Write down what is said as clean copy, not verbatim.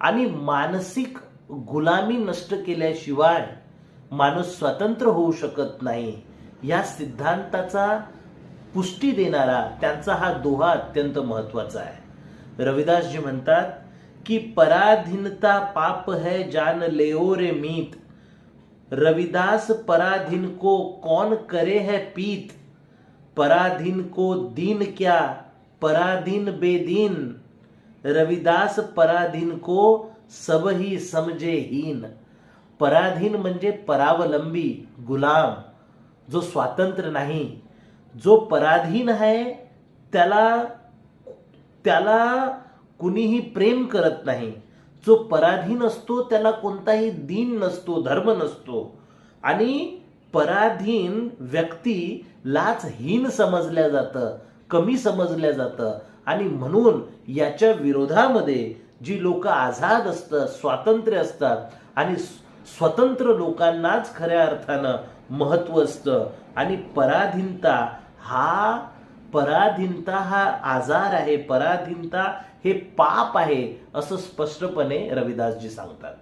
आणि मानसिक गुलामी नष्ट केल्याशिवाय माणूस स्वतंत्र होऊ शकत नाही, या सिद्धांताचा पुष्टी देणारा त्यांचा हा दोहा अत्यंत महत्वाचा आहे. रविदासजी म्हणतात की पराधीनता पाप है जान लेओ रे मीत, रविदास पराधीन को कौन करे है पीत, पराधीन को दीन क्या पराधीन बेदीन, रविदास पराधीन को सब ही समझे हीन. पराधीन म्हणजे परावलंबी, गुलाम, जो स्वातंत्र्य नाही. जो पराधीन आहे त्याला कुणीही प्रेम करत नाही. जो पराधीन असतो त्याला कोणताही दीन नसतो, धर्म नसतो. आणि पराधीन व्यक्तीलाच हीन समजल्या जातं, कमी समजल्या जातं. आणि म्हणून याच्या विरोधामध्ये जी लोक आझाद असतात, स्वातंत्र्य असतात, आणि स्वतंत्र लोकांनाच खऱ्या अर्थानं महत्व असतं. आणि पराधीनता हा आजार आहे, पराधीनता हे पाप आहे, असं स्पष्टपणे रविदासजी सांगतात.